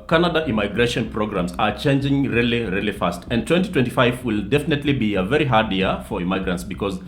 Canada immigration programs are changing really, really fast. And 2025 will definitely be a very hard year for immigrants because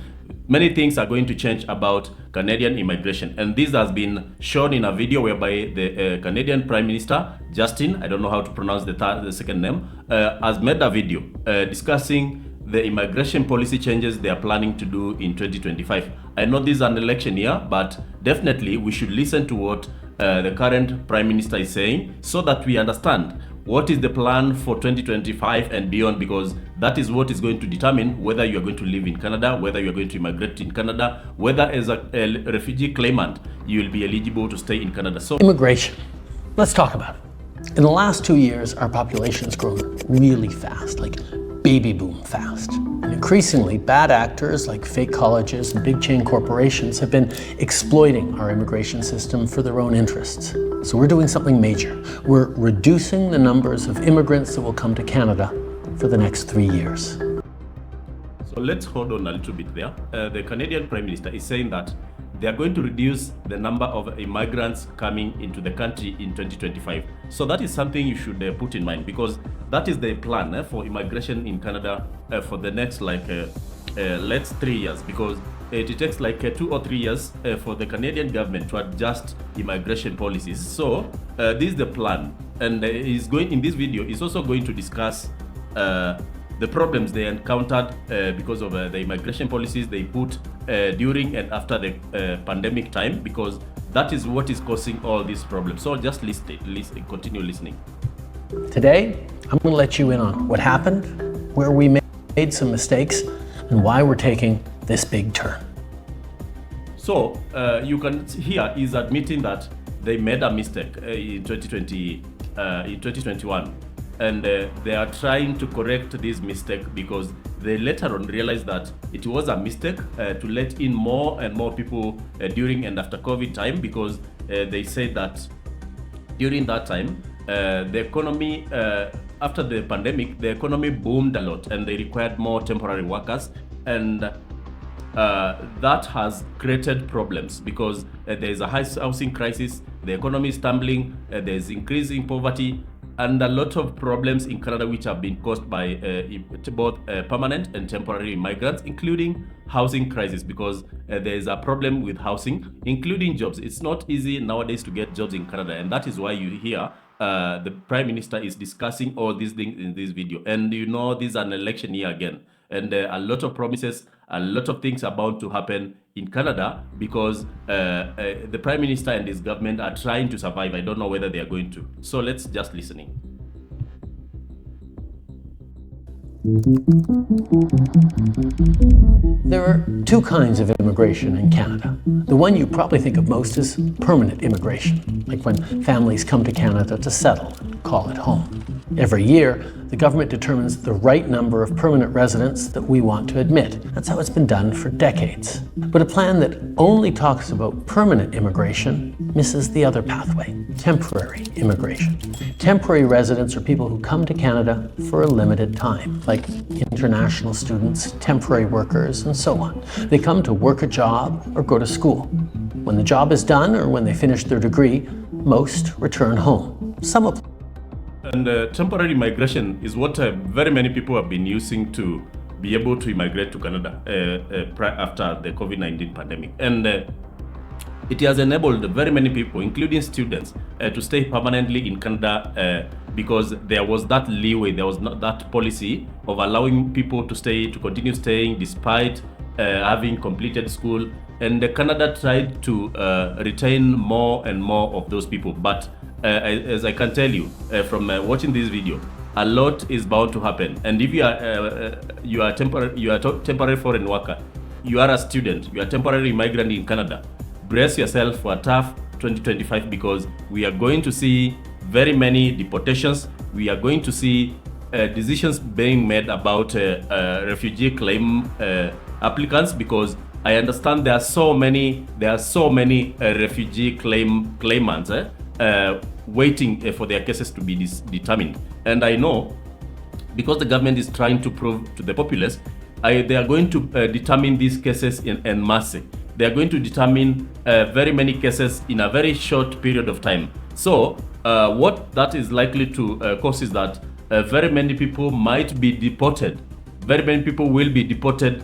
many things are going to change about Canadian immigration. And this has been shown in a video whereby the Canadian Prime Minister, Justin, I don't know how to pronounce the second name, has made a video discussing the immigration policy changes they are planning to do in 2025. I know this is an election year, but definitely we should listen to what the current Prime Minister is saying so that we understand what is the plan for 2025 and beyond, because that is what is going to determine whether you are going to live in Canada, whether you are going to immigrate in Canada, whether as a refugee claimant you will be eligible to stay in Canada. So immigration, let's talk about it. In the last 2 years, our population has grown really fast, like baby boom fast. And increasingly, bad actors like fake colleges and big chain corporations have been exploiting our immigration system for their own interests. So we're doing something major. We're reducing the numbers of immigrants that will come to Canada for the next 3 years. So let's hold on a little bit there. The Canadian Prime Minister is saying that they are going to reduce the number of immigrants coming into the country in 2025. So that is something you should put in mind, because that is the plan for immigration in Canada for the next let's 3 years, because it takes like 2 or 3 years for the Canadian government to adjust immigration policies. So this is the plan, and he's going in this video. He's also going to discuss the problems they encountered because of the immigration policies they put during and after the pandemic time, because that is what is causing all these problems. So just listen, continue listening. Today, I'm going to let you in on what happened, where we made some mistakes, and why we're taking this big turn. So you can hear he's admitting that they made a mistake in 2021. And they are trying to correct this mistake because they later on realized that it was a mistake to let in more and more people during and after COVID time, because they said that during that time, the economy, after the pandemic, the economy boomed a lot and they required more temporary workers. And that has created problems because there is a high housing crisis, the economy is tumbling, there is increasing poverty, and a lot of problems in Canada which have been caused by both permanent and temporary migrants, including housing crisis, because there is a problem with housing, including jobs. It's not easy nowadays to get jobs in Canada, and that is why you hear the Prime Minister is discussing all these things in this video. And you know, this is an election year again, and a lot of promises, a lot of things are bound to happen in Canada because the Prime Minister and his government are trying to survive. I don't know whether they are going to. So let's just listening. There are two kinds of immigration in Canada. The one you probably think of most is permanent immigration, like when families come to Canada to settle and call it home. Every year, the government determines the right number of permanent residents that we want to admit. That's how it's been done for decades. But a plan that only talks about permanent immigration misses the other pathway, temporary immigration. Temporary residents are people who come to Canada for a limited time, like international students, temporary workers, and so on. They come to work a job or go to school. When the job is done or when they finish their degree, most return home. Some apply. And temporary migration is what very many people have been using to be able to immigrate to Canada after the COVID-19 pandemic. And it has enabled very many people, including students, to stay permanently in Canada because there was that leeway, there was not that policy of allowing people to continue staying despite having completed school. And Canada tried to retain more and more of those people. But as I can tell you from watching this video, a lot is bound to happen. And if you are temporary foreign worker, you are a student, you are a temporary migrant in Canada, brace yourself for a tough 2025 because we are going to see very many deportations. We are going to see decisions being made about refugee claim applicants, because I understand there are so many refugee claimants waiting for their cases to be determined. And I know because the government is trying to prove to the populace, they are going to determine these cases en masse. They are going to determine very many cases in a very short period of time. So what that is likely to cause is that very many people might be deported. Very many people will be deported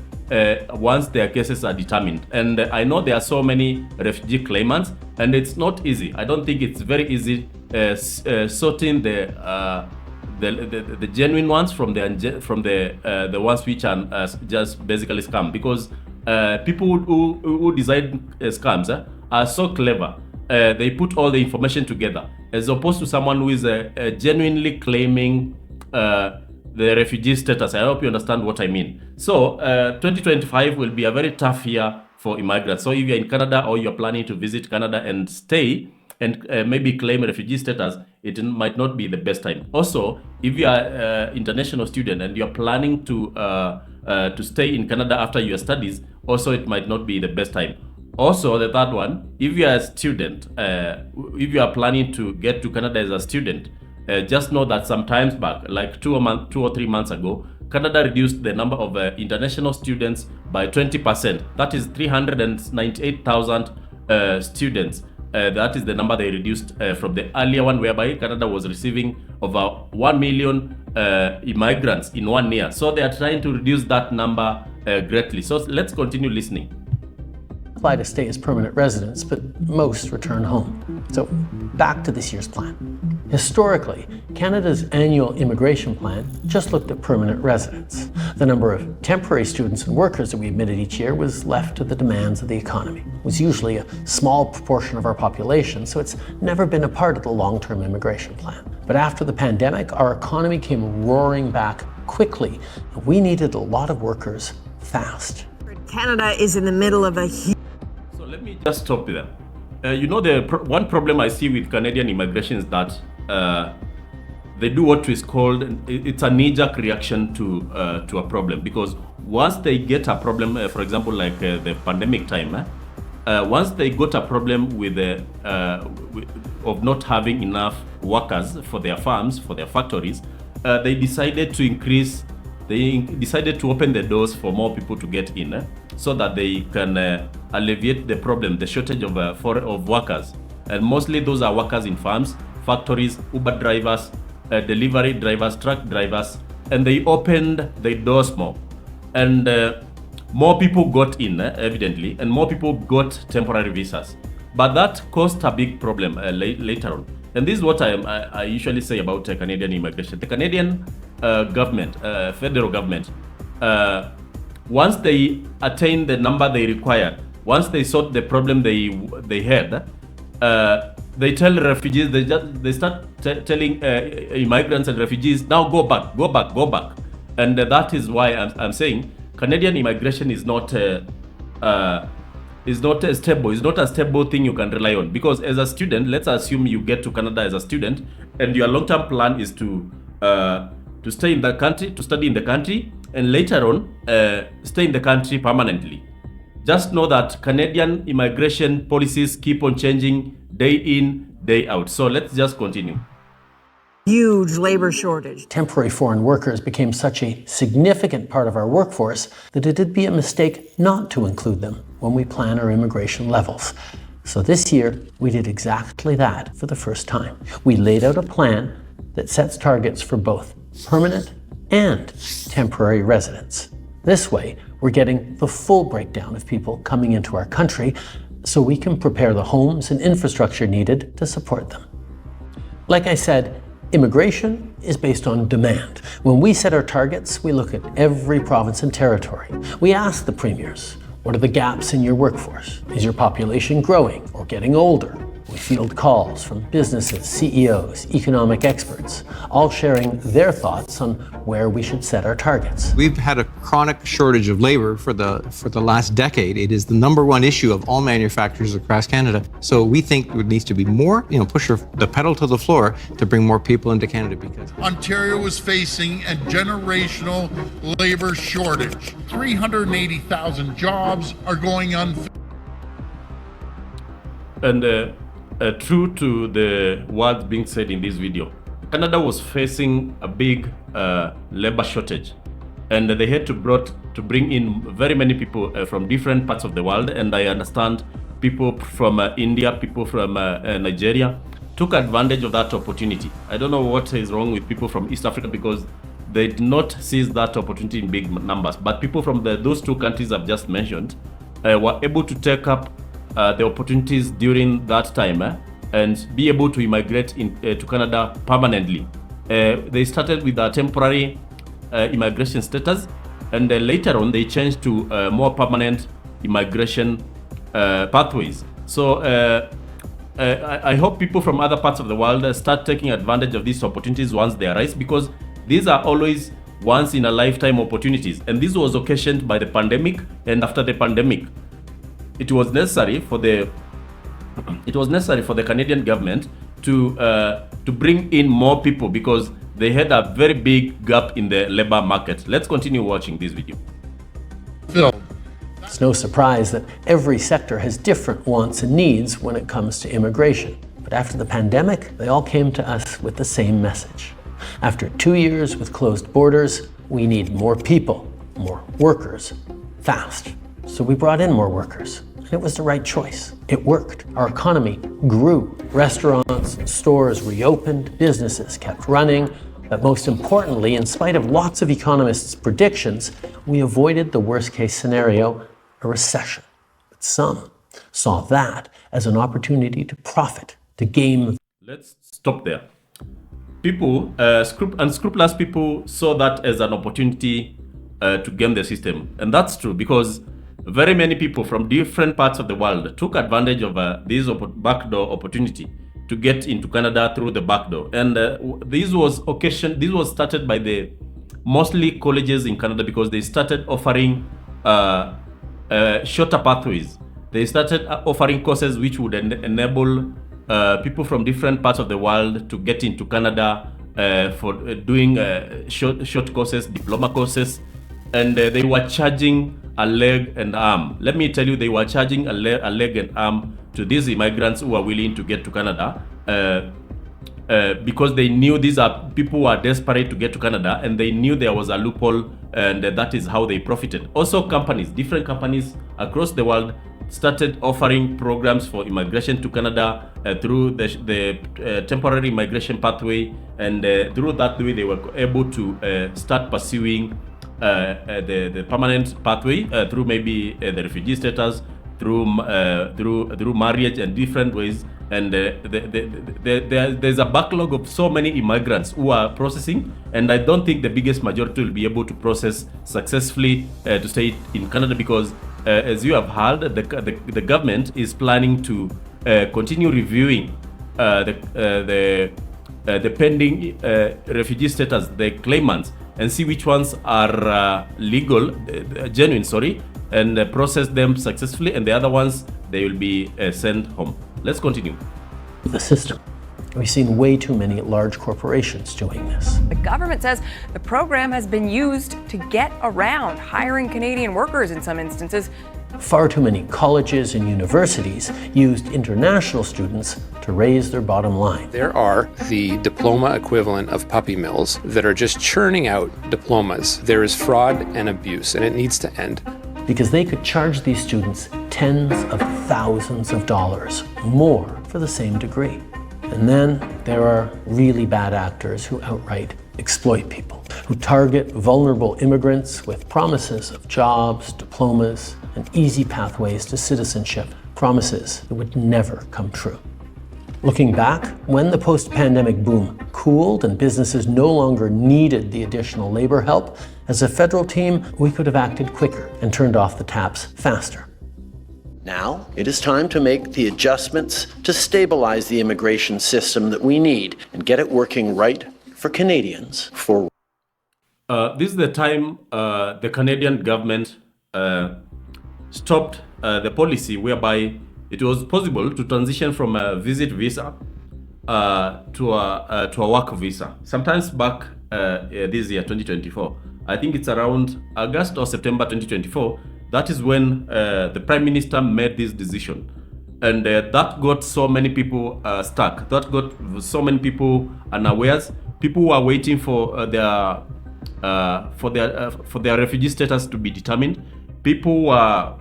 once their cases are determined. And I know there are so many refugee claimants, and it's not easy. I don't think it's very easy sorting the genuine ones from the ones which are just basically scam, because people who design scams are so clever. They put all the information together, as opposed to someone who is genuinely claiming the refugee status. I hope you understand what I mean. So 2025 will be a very tough year for immigrants. So if you're in Canada or you're planning to visit Canada and stay and maybe claim refugee status, it might not be the best time. Also, if you are an international student and you're planning to stay in Canada after your studies, also it might not be the best time. Also, the third one, if you are a student, if you are planning to get to Canada as a student, just know that sometimes back, like 2 or 3 months ago, Canada reduced the number of international students by 20%. That is 398,000 students. That is the number they reduced from the earlier one, whereby Canada was receiving over 1 million immigrants in 1 year. So they are trying to reduce that number greatly. So let's continue listening. Apply to stay as permanent residents, but most return home. So back to this year's plan. Historically, Canada's annual immigration plan just looked at permanent residents. The number of temporary students and workers that we admitted each year was left to the demands of the economy. It was usually a small proportion of our population, so it's never been a part of the long-term immigration plan. But after the pandemic, our economy came roaring back quickly. We needed a lot of workers fast. Canada is in the middle of a huge... So let me just stop there. One problem I see with Canadian immigration is that they do what is called, it's a knee-jerk reaction to a problem, because once they get a problem, for example, like the pandemic time, once they got a problem with of not having enough workers for their farms, for their factories, they decided to open the doors for more people to get in, so that they can alleviate the problem, the shortage of workers. And mostly those are workers in farms, factories, Uber drivers, delivery drivers, truck drivers, and they opened the doors more. And more people got in, evidently, and more people got temporary visas. But that caused a big problem later on. And this is what I usually say about Canadian immigration. The Canadian government, federal government, once they attain the number they required, once they sort the problem they had, they tell refugees, they start telling immigrants and refugees, now go back. And that is why I'm saying Canadian immigration is not stable. It's not a stable thing you can rely on. Because as a student, let's assume you get to Canada as a student, and your long-term plan is to stay in the country, to study in the country, and later on stay in the country permanently. Just know that Canadian immigration policies keep on changing day in, day out. So let's just continue. Huge labor shortage. Temporary foreign workers became such a significant part of our workforce that it'd be a mistake not to include them when we plan our immigration levels. So this year, we did exactly that for the first time. We laid out a plan that sets targets for both permanent and temporary residents. This way, we're getting the full breakdown of people coming into our country so we can prepare the homes and infrastructure needed to support them. Like I said, immigration is based on demand. When we set our targets, we look at every province and territory. We ask the premiers, what are the gaps in your workforce? Is your population growing or getting older? We field calls from businesses, CEOs, economic experts, all sharing their thoughts on where we should set our targets. We've had a chronic shortage of labor for the last decade. It is the #1 issue of all manufacturers across Canada. So we think there needs to be more, push the pedal to the floor to bring more people into Canada, because Ontario is facing a generational labor shortage. 380,000 jobs are going unfilled. And true to the words being said in this video, Canada was facing a big labor shortage, and they had to bring in very many people from different parts of the world. And I understand people from India, people from Nigeria, took advantage of that opportunity. I don't know what is wrong with people from East Africa, because they did not seize that opportunity in big numbers. But people from those two countries I've just mentioned were able to take up the opportunities during that time and be able to immigrate to Canada permanently. They started with a temporary immigration status, and later on they changed to more permanent immigration pathways. So I hope people from other parts of the world start taking advantage of these opportunities once they arise, because these are always once in a lifetime opportunities. And this was occasioned by the pandemic, and after the pandemic, it was necessary for the Canadian government to bring in more people, because they had a very big gap in the labor market. Let's continue watching this video. Phil. It's no surprise that every sector has different wants and needs when it comes to immigration. But after the pandemic, they all came to us with the same message. After 2 years with closed borders, we need more people, more workers, fast. So we brought in more workers, and it was the right choice. It worked. Our economy grew. Restaurants and stores reopened, businesses kept running. But most importantly, in spite of lots of economists' predictions, we avoided the worst-case scenario, a recession. But some saw that as an opportunity to profit, to game. Let's stop there. People, unscrupulous people, saw that as an opportunity to game the system. And that's true, because very many people from different parts of the world took advantage of this backdoor opportunity to get into Canada through the back door. And this was started by the mostly colleges in Canada, because they started offering shorter pathways. They started offering courses which would enable people from different parts of the world to get into Canada for doing short courses, diploma courses. And they were charging a leg and arm. Let me tell you, they were charging a leg and arm to these immigrants who are willing to get to Canada, because they knew these are people who are desperate to get to Canada, and they knew there was a loophole, and that is how they profited. Also, different companies across the world started offering programs for immigration to Canada through the temporary immigration pathway, and through that way they were able to start pursuing the permanent pathway through maybe the refugee status, through marriage and different ways. And there's a backlog of so many immigrants who are processing, and I don't think the biggest majority will be able to process successfully to stay in Canada, because as you have heard, the government is planning to continue reviewing the pending refugee status, the claimants, and see which ones are genuine, and process them successfully, and the other ones, they will be sent home. Let's continue. The system. We've seen way too many large corporations doing this. The government says the program has been used to get around hiring Canadian workers in some instances. Far too many colleges and universities used international students to raise their bottom line. There are the diploma equivalent of puppy mills that are just churning out diplomas. There is fraud and abuse, and it needs to end. Because they could charge these students tens of thousands of dollars more for the same degree. And then there are really bad actors who outright exploit people, who target vulnerable immigrants with promises of jobs, diplomas, and easy pathways to citizenship, promises that would never come true. Looking back, when the post-pandemic boom cooled and businesses no longer needed the additional labor help, as a federal team, we could have acted quicker and turned off the taps faster. Now, it is time to make the adjustments to stabilize the immigration system that we need and get it working right for Canadians for. This is the time the Canadian government stopped the policy whereby it was possible to transition from a visit visa to a work visa. Sometimes back this year, 2024, I think it's around August or September 2024, that is when the Prime Minister made this decision. And that got so many people stuck. That got so many people unawares. People who are waiting for their refugee status to be determined. People who are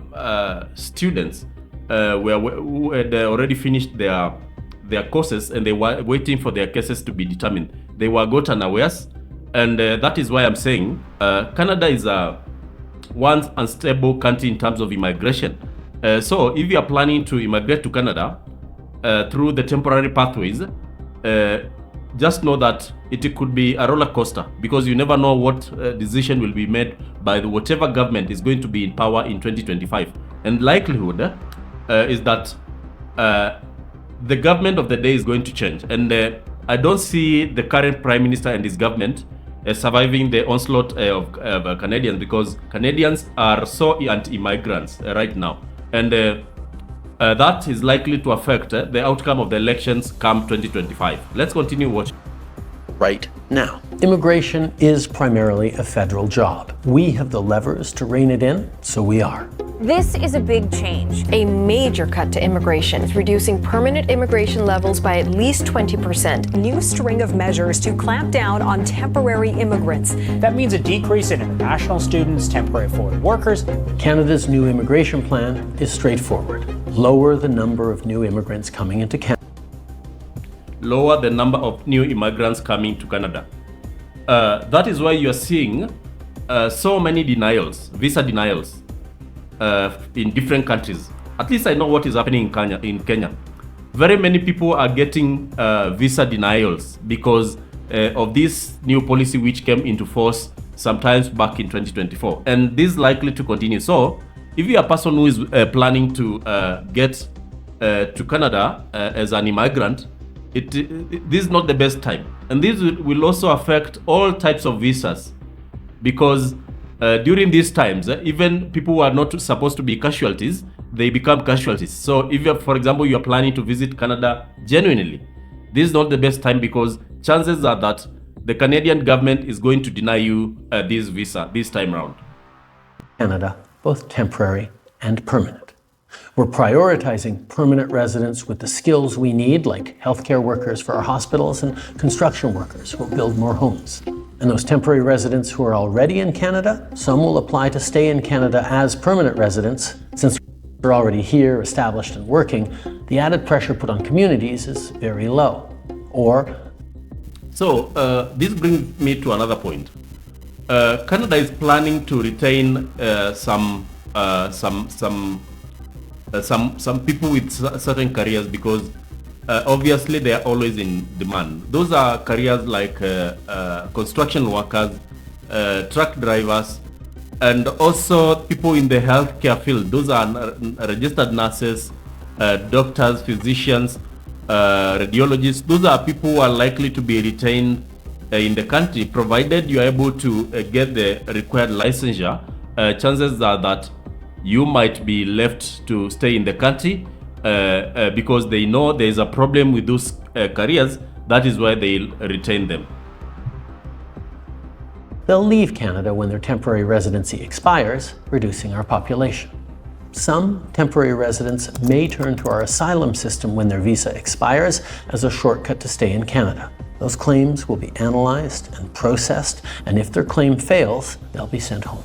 students who had already finished their their causes and they were waiting for their cases to be determined. They were got unawares, and that is why I'm saying Canada is a one unstable country in terms of immigration. So if you are planning to immigrate to Canada through the temporary pathways, just know that it could be a roller coaster, because you never know what decision will be made by whatever government is going to be in power in 2025. And likelihood is that the government of the day is going to change. And I don't see the current Prime Minister and his government surviving the onslaught of Canadians, because Canadians are so anti-immigrants right now. And that is likely to affect the outcome of the elections come 2025. Let's continue watching. Right now, immigration is primarily a federal job. We have the levers to rein it in, so we are. This is a big change, a major cut to immigration. It's reducing permanent immigration levels by at least 20%. A new string of measures to clamp down on temporary immigrants. That means a decrease in international students, temporary foreign workers. Canada's new immigration plan is straightforward. Lower the number of new immigrants coming into Canada. Lower the number of new immigrants coming to Canada. That is why you are seeing so many denials, visa denials, in different countries. At least I know what is happening in Kenya. Very many people are getting visa denials because of this new policy which came into force sometimes back in 2024. And this is likely to continue. So if you are a person who is planning to get to Canada as an immigrant, this is not the best time. And this will also affect all types of visas, because during these times, even people who are not supposed to be casualties, they become casualties. So if you're, for example, you're planning to visit Canada genuinely, this is not the best time, because chances are that the Canadian government is going to deny you this visa this time around. Canada, both temporary and permanent. We're prioritizing permanent residents with the skills we need, like healthcare workers for our hospitals and construction workers who will build more homes. And those temporary residents who are already in Canada, some will apply to stay in Canada as permanent residents. Since they're already here, established and working, the added pressure put on communities is very low. So this brings me to another point. Canada is planning to retain some people with certain careers, because obviously they are always in demand. Those are careers like construction workers, truck drivers, and also people in the healthcare field. Those are registered nurses, doctors, physicians, radiologists. Those are people who are likely to be retained in the country, provided you are able to get the required licensure. Chances are that you might be left to stay in the country because they know there is a problem with those careers. That is why they retain them. They'll leave Canada when their temporary residency expires, reducing our population. Some temporary residents may turn to our asylum system when their visa expires as a shortcut to stay in Canada. Those claims will be analyzed and processed, and if their claim fails, they'll be sent home.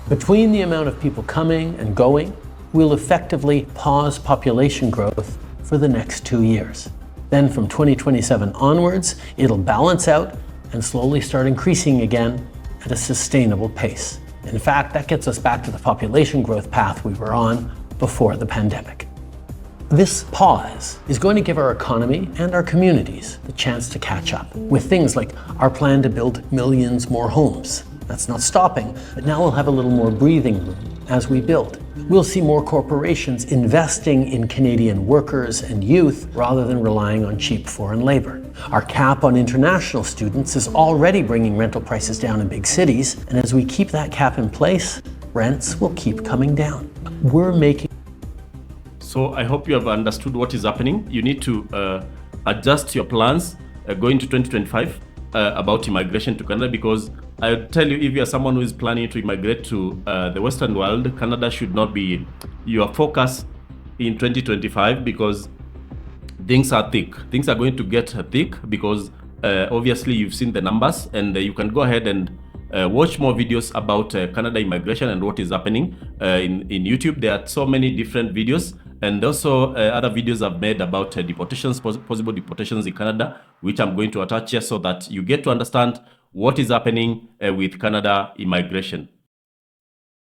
Between the amount of people coming and going, we'll effectively pause population growth for the next 2 years. Then from 2027 onwards, it'll balance out and slowly start increasing again at a sustainable pace. In fact, that gets us back to the population growth path we were on before the pandemic. This pause is going to give our economy and our communities the chance to catch up with things like our plan to build millions more homes. That's not stopping, but now we'll have a little more breathing room as we build. We'll see more corporations investing in Canadian workers and youth rather than relying on cheap foreign labor. Our cap on international students is already bringing rental prices down in big cities, and as we keep that cap in place, rents will keep coming down. We're making... So I hope you have understood what is happening. You need to adjust your plans going to 2025 about immigration to Canada, because I'll tell you, if you are someone who is planning to immigrate to the Western world, Canada should not be your focus in 2025, because things are thick. Things are going to get thick because obviously you've seen the numbers, and you can go ahead and watch more videos about Canada immigration and what is happening in YouTube. There are so many different videos And also other videos I've made about deportations, possible deportations in Canada, which I'm going to attach here so that you get to understand what is happening with Canada immigration.